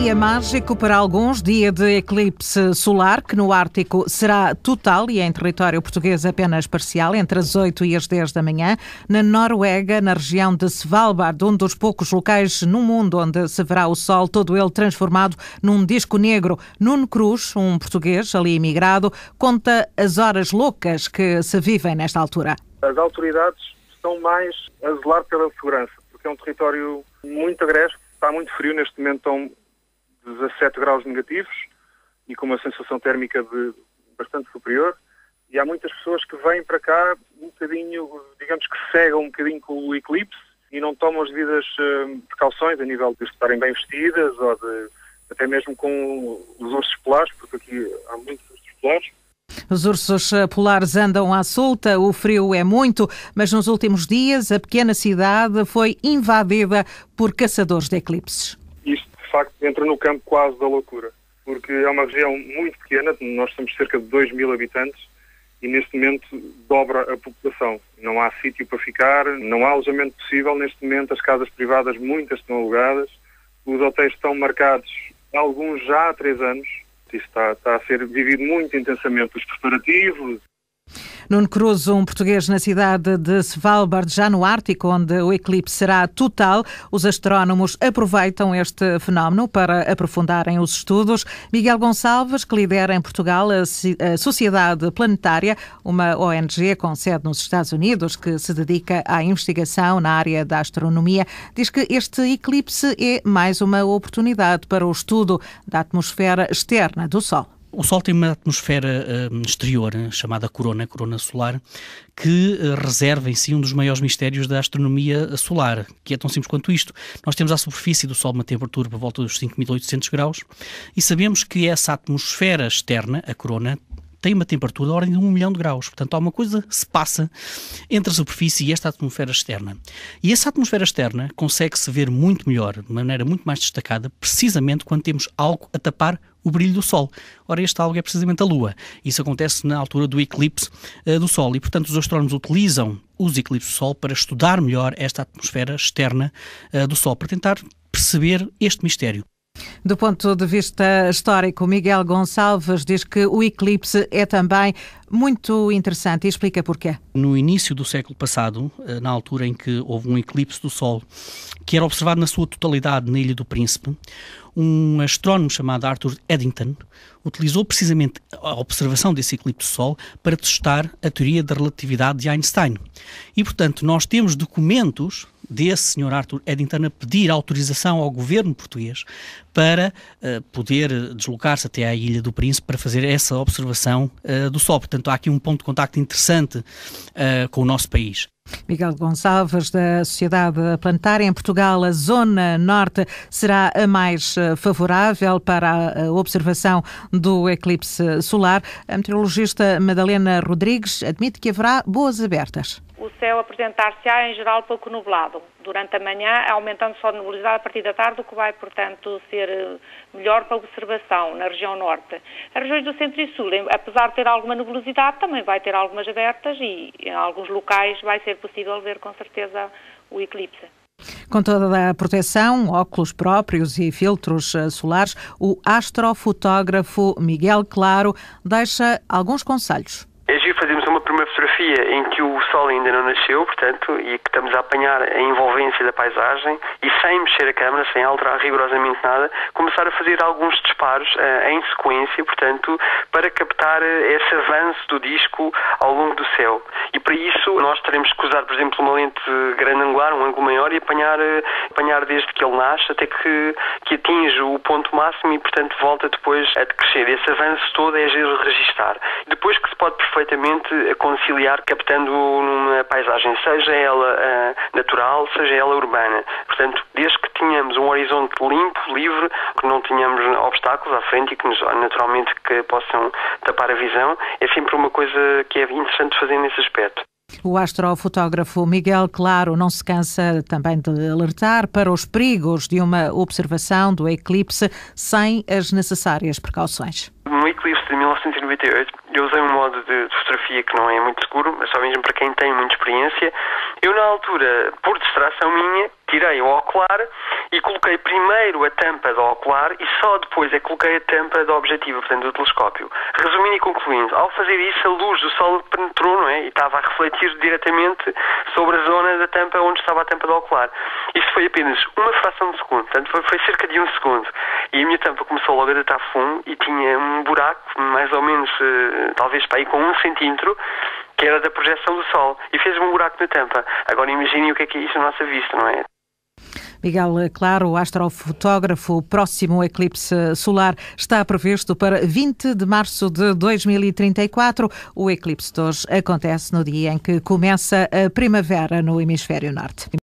Dia mágico para alguns, dia de eclipse solar, que no Ártico será total e em território português apenas parcial, entre as 8 e as 10 da manhã. Na Noruega, na região de Svalbard, um dos poucos locais no mundo onde se verá o sol, todo ele transformado num disco negro. Nuno Cruz, um português ali imigrado, conta as horas loucas que se vivem nesta altura. As autoridades estão mais a zelar pela segurança, porque é um território muito agreste, está muito frio, neste momento estão 17 graus negativos e com uma sensação térmica bastante superior, e há muitas pessoas que vêm para cá um bocadinho, digamos que cegam um bocadinho com o eclipse e não tomam as devidas precauções a nível de estarem bem vestidas ou até mesmo com os ursos polares, porque aqui há muitos ursos polares. Os ursos polares andam à solta, o frio é muito, mas nos últimos dias a pequena cidade foi invadida por caçadores de eclipses. Isto, de facto, entra no campo quase da loucura, porque é uma região muito pequena, nós somos cerca de 2.000 habitantes e neste momento dobra a população. Não há sítio para ficar, não há alojamento possível neste momento, as casas privadas muitas estão alugadas, os hotéis estão marcados, alguns já há 3 anos. Isso está a ser vivido muito intensamente, os preparativos. Nuno Cruz, um português na cidade de Svalbard, já no Ártico, onde o eclipse será total. Os astrónomos aproveitam este fenómeno para aprofundarem os estudos. Miguel Gonçalves, que lidera em Portugal a Sociedade Planetária, uma ONG com sede nos Estados Unidos, que se dedica à investigação na área da astronomia, diz que este eclipse é mais uma oportunidade para o estudo da atmosfera externa do Sol. O Sol tem uma atmosfera exterior, chamada corona solar, que reserva em si um dos maiores mistérios da astronomia solar, que é tão simples quanto isto. Nós temos à superfície do Sol uma temperatura por volta dos 5.800 graus e sabemos que essa atmosfera externa, a corona, tem uma temperatura da ordem de 1 milhão de graus. Portanto, há uma coisa que se passa entre a superfície e esta atmosfera externa. E essa atmosfera externa consegue-se ver muito melhor, de maneira muito mais destacada, precisamente quando temos algo a tapar o brilho do Sol. Ora, este algo é precisamente a Lua. Isso acontece na altura do eclipse do Sol. E, portanto, os astrónomos utilizam os eclipses do Sol para estudar melhor esta atmosfera externa do Sol, para tentar perceber este mistério. Do ponto de vista histórico, Miguel Gonçalves diz que o eclipse é também muito interessante e explica porquê. No início do século passado, na altura em que houve um eclipse do Sol, que era observado na sua totalidade na Ilha do Príncipe, um astrónomo chamado Arthur Eddington utilizou precisamente a observação desse eclipse do Sol para testar a teoria da relatividade de Einstein. E, portanto, nós temos documentos desse Sr. Arthur Eddington a pedir autorização ao governo português para poder deslocar-se até à Ilha do Príncipe para fazer essa observação do Sol. Portanto, há aqui um ponto de contacto interessante com o nosso país. Miguel Gonçalves, da Sociedade Planetária. Em Portugal, a zona norte será a mais favorável para a observação do eclipse solar. A meteorologista Madalena Rodrigues admite que haverá boas abertas. O céu apresentar-se-á em geral pouco nublado durante a manhã, aumentando só a nubosidade a partir da tarde, o que vai, portanto, ser melhor para a observação na região norte. As regiões do centro e sul, apesar de ter alguma nubosidade, também vai ter algumas abertas e em alguns locais vai ser possível ver com certeza o eclipse. Com toda a proteção, óculos próprios e filtros solares, o astrofotógrafo Miguel Claro deixa alguns conselhos. É giro fazermos uma primeira fotografia em que o Sol ainda não nasceu, portanto, e que estamos a apanhar a envolvência da paisagem e sem mexer a câmera, sem alterar rigorosamente nada, começar a fazer alguns disparos em sequência, portanto, para captar esse avanço do disco ao longo do céu. E para isso nós teremos que usar, por exemplo, uma lente grande angular, um ângulo maior, e apanhar desde que ele nasce até que atinge o ponto máximo e, portanto, volta depois a decrescer. Esse avanço todo é giro registar. Depois que se pode perfeitamente conciliar captando numa paisagem, seja ela natural, seja ela urbana. Portanto, desde que tenhamos um horizonte limpo, livre, que não tenhamos obstáculos à frente e que naturalmente que possam tapar a visão, é sempre uma coisa que é interessante fazer nesse aspecto. O astrofotógrafo Miguel Claro não se cansa também de alertar para os perigos de uma observação do eclipse sem as necessárias precauções. no eclipse de 1998, eu usei um modo de fotografia que não é muito seguro, mas só mesmo para quem tem muita experiência. Eu, na altura, por distração minha, tirei o ocular e coloquei primeiro a tampa do ocular e só depois coloquei a tampa do objetivo, portanto, do telescópio. Resumindo e concluindo, ao fazer isso, a luz do Sol penetrou, não é? E estava a refletir diretamente sobre a zona da tampa onde estava a tampa do ocular. Isto foi apenas uma fração de segundo, portanto, foi cerca de 1 segundo. E a minha tampa começou logo a deitar fumo e tinha um buraco, mais ou menos, talvez para aí com 1 centímetro, que era da projeção do Sol. E fez-me um buraco na tampa. Agora imaginem o que é isso à nossa vista, não é? Miguel Claro, astrofotógrafo, o próximo eclipse solar está previsto para 20 de março de 2034. O eclipse de hoje acontece no dia em que começa a primavera no hemisfério norte.